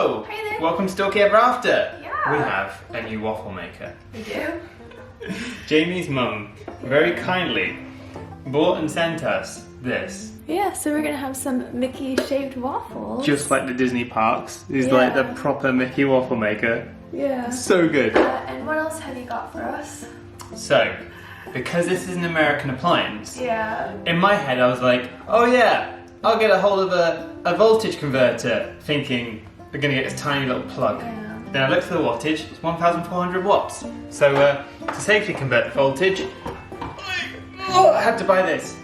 Hello! Hi there. Welcome to Dorky Ever After. Yeah. We have a new waffle maker. We do. Jamie's mum very kindly bought and sent us this. Yeah, so we're gonna have some Mickey shaped waffles. Just like the Disney parks. It's Yeah. like the proper Mickey Waffle Maker. Yeah. So good. And what else have you got for us? So, because this is an American appliance, Yeah. in my head I was like, oh yeah, I'll get a hold of a voltage converter, thinking we're gonna get this tiny little plug. Yeah. Then I looked at the wattage, it's 1,400 watts. So to safely convert the voltage, I had to buy this.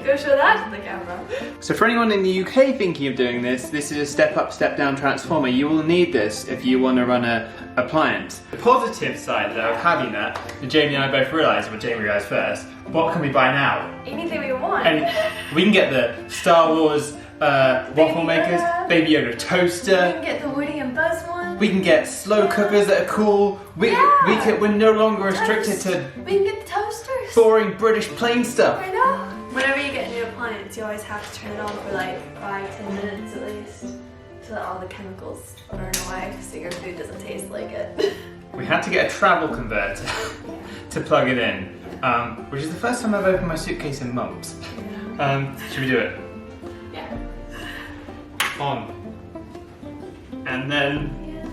Go show that to the camera. So for anyone in the UK thinking of doing this, this is a step up, step down transformer. You will need this if you want to run a appliance. The positive side though of having that Jamie and I both realised, well Jamie realised first, what can we buy now? Anything we want. And we can get the Star Wars waffle makers, Baby Yoda toaster. We can get the Woody and Buzz one. We can get slow cookers that are cool. We're no longer restricted to We can get the toasters. boring British plain stuff. I know. Whenever you get a new appliance, you always have to turn it on for like 5-10 minutes at least, so that all the chemicals burn away, so your food doesn't taste like it. We had to get a travel converter to plug it in, which is the first time I've opened my suitcase in months. Should we do it? Yeah. On. And then... Yeah.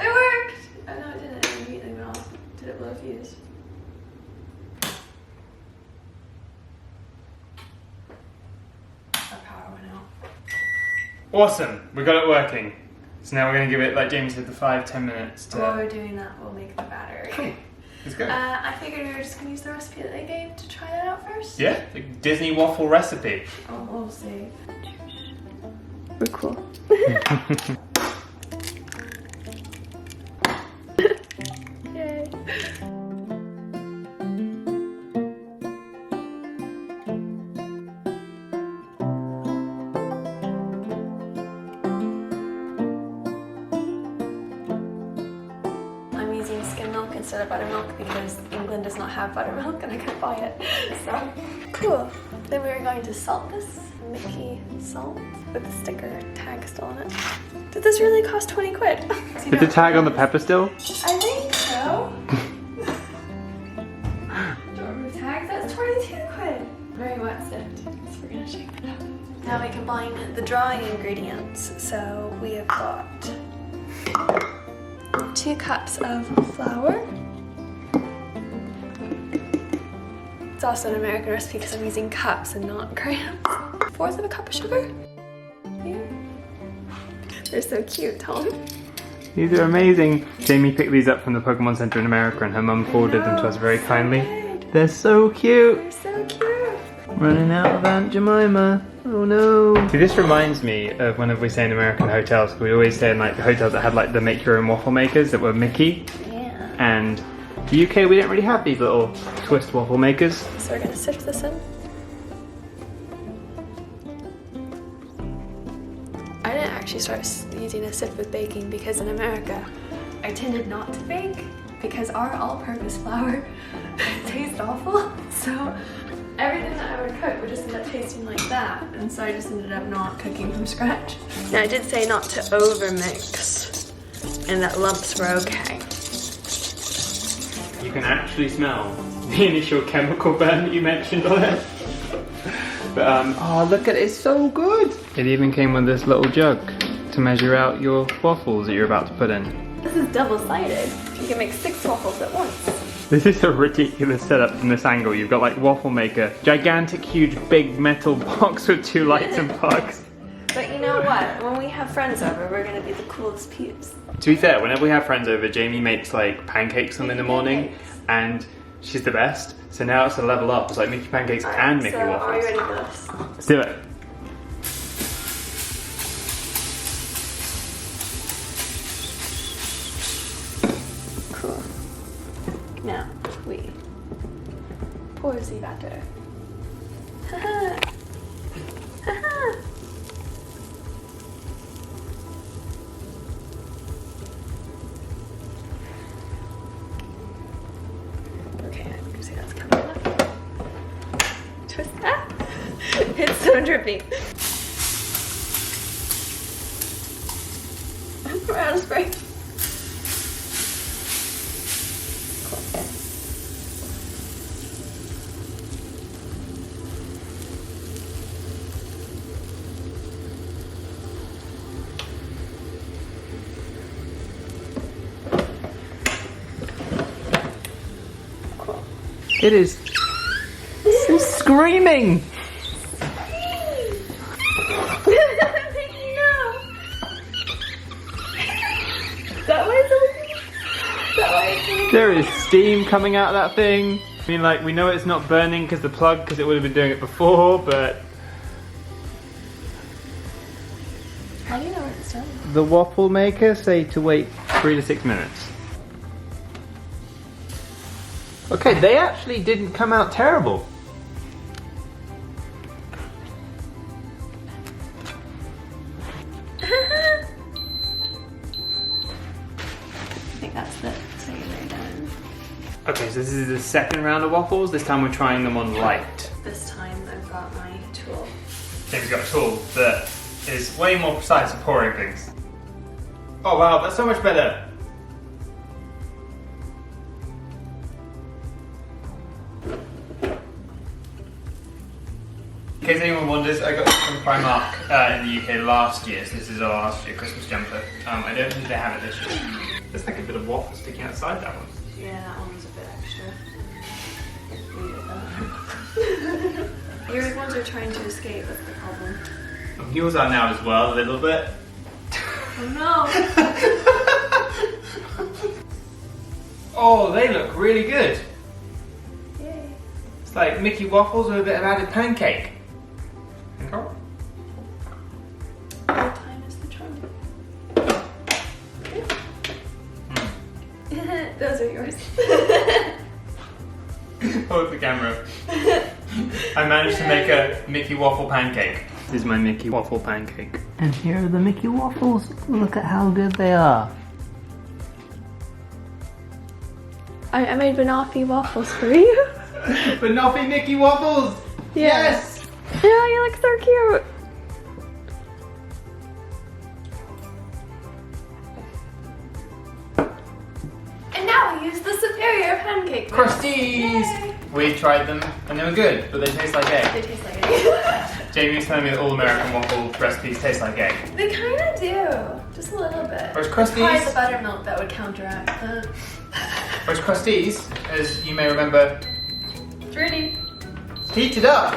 It worked! Oh no, it didn't. It immediately went off. Did it blow a fuse? Our power went out. Awesome! We got it working. So now we're going to give it, like Jamie said, the 5-10 minutes to... While we're doing that, we'll make the battery. Cool. Let's go. I figured we were just going to use the recipe that they gave to try that out first. Yeah, the Disney waffle recipe. Oh, we'll see. We're cool. Yay. I'm using skim milk instead of buttermilk because England does not have buttermilk and I couldn't buy it. So, cool. Then we're going to salt this. Mickey salt with the sticker tag still on it. Did this really cost 20 quid? Is the tag on the pepper still? I think so. Don't remove tags, that's 22 quid. Very wet sift, so we're gonna shake it up. Now we combine the dry ingredients. So we have got 2 cups of flour. It's also an American recipe because I'm using cups and not grams. 1/4 of a cup of sugar. Here. They're so cute, Tom. These are amazing. Jamie picked these up from the Pokemon Center in America and her mum forwarded them to us very kindly. Good. They're so cute. They're so cute. Running out of Aunt Jemima. Oh no. See, this reminds me of whenever we stay in American hotels. We always stay in like the hotels that had like the make your own waffle makers that were Mickey. Yeah. And the UK, we didn't really have these little twist waffle makers. So we're gonna sift this in. I didn't actually start using a sift with baking because in America, I tended not to bake because our all-purpose flour tastes awful. So everything that I would cook would just end up tasting like that. And so I just ended up not cooking from scratch. Now I did say not to over-mix and that lumps were okay. You can actually smell the initial chemical burn that you mentioned on it. But oh look at it, it's so good! It even came with this little jug to measure out your waffles that you're about to put in. This is double-sided. You can make 6 waffles at once. This is a ridiculous setup from this angle. You've got like Waffle Maker, gigantic, huge, big metal box with 2 lights and plugs. But you know what? When we have friends over, we're gonna be the coolest peeps. To be fair, whenever we have friends over, Jamie makes like pancakes in the morning, and she's the best. So now it's a level up. It's like Mickey pancakes and Mickey waffles. Are you ready for this? Let's do it. Cool. Now we pour the batter. Haha. Haha. Okay, see that's coming up. Twist that. It's so drippy. We're out of spray. It is. It's screaming. There is steam coming out of that thing. I mean, like, we know it's not burning because it would have been doing it before, but... How do you know when it's done? The waffle maker say to wait 3 to 6 minutes. Okay, they actually didn't come out terrible. I think that's the they're done. Okay, so this is the second round of waffles. This time we're trying them on light. This time I've got my tool. James got a tool that is way more precise at pouring things. Oh wow, that's so much better. In case anyone wonders, I got this from Primark in the UK last year, so this is our last year Christmas jumper. I don't think they have it this year. There's like a bit of waffle sticking outside that one. Yeah, that one was a bit extra. Your ones are trying to escape, that's the problem. Yours are now as well, a little bit. Oh no! Oh, they look really good. Yay. It's like Mickey Waffles with a bit of added pancake. What time is the charm? Those are yours. Hold the camera. I managed to make a Mickey Waffle pancake. This is my Mickey Waffle pancake. And here are the Mickey Waffles. Look at how good they are. I made banoffee waffles for you. Banoffee Mickey Waffles! Yeah. Yes! Yeah, you look so cute. And now we use the superior pancake mix. Crusties! Yay. We tried them and they were good, but they taste like egg. They taste like egg. Jamie was telling me that all American waffle recipes taste like egg. They kind of do. Just a little bit. Whereas Probably Crusties, the buttermilk that would counteract that. whereas Crusties, as you may remember, It's ready. heated up.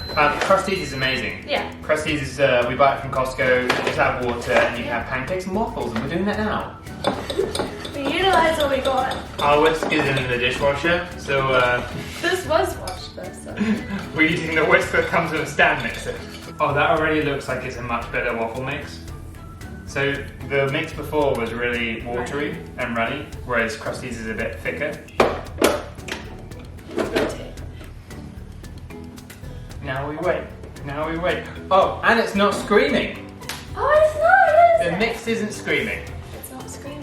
Crusties is amazing. Yeah. Crusties is, we buy it from Costco, just add water and you can have pancakes and waffles, and we're doing that now. We utilize what we got. Our whisk is in the dishwasher, so This was washed though, so. we're using the whisk that comes with a stand mixer. Oh, that already looks like it's a much better waffle mix. So the mix before was really watery and runny, whereas Krusty's is a bit thicker. Rotate. Now we wait. Now we wait. Oh, and it's not screaming. Oh, it's not, is The it? mix isn't screaming. It's not screaming.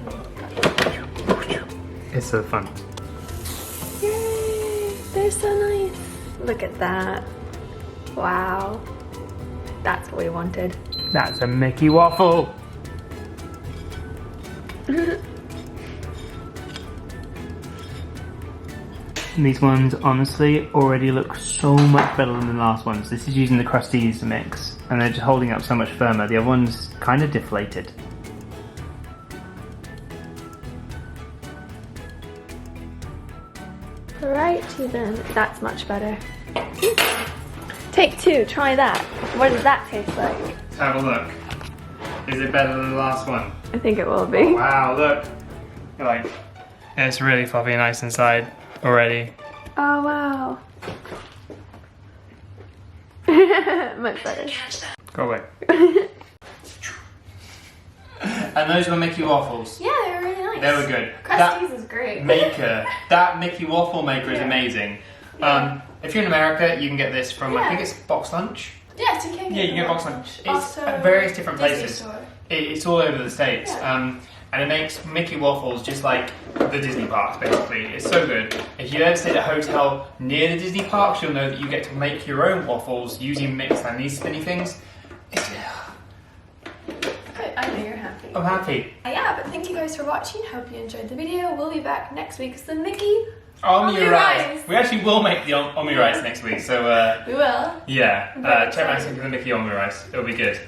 It's so fun. Yay! They're so nice. Look at that. Wow. That's what we wanted. That's a Mickey Waffle. These ones honestly already look so much better than the last ones. This is using the Krusty's mix and they're just holding up so much firmer. The other one's kind of deflated. Righty then. That's much better. Take two, try that. What does that taste like? Let's have a look. Is it better than the last one? I think it will be. Wow, look. You're like, it's really fluffy and nice inside already. Oh wow. Much better. Go away. And those were Mickey Waffles. Yeah, they were really nice. They were good. Krusty's is great. That Mickey Waffle Maker is amazing. Yeah. If you're in America, you can get this from, I Yeah. think it's Box Lunch. Yes, you can get Yeah, you can get them. Box Lunch. It's Also, at various different Disney places. Store. It's all over the States. Yeah. And it makes Mickey Waffles just like the Disney parks, basically. It's so good. If you ever stay at a hotel near the Disney parks, you'll know that you get to make your own waffles using mix and these spinny things. It's, I know you're happy. I'm happy. Yeah, but thank you guys for watching. Hope you enjoyed the video. We'll be back next week with the Mickey Omurice. We actually will make the omurice next week, so we will. yeah, check back into the Mickey Omurice. It'll be good.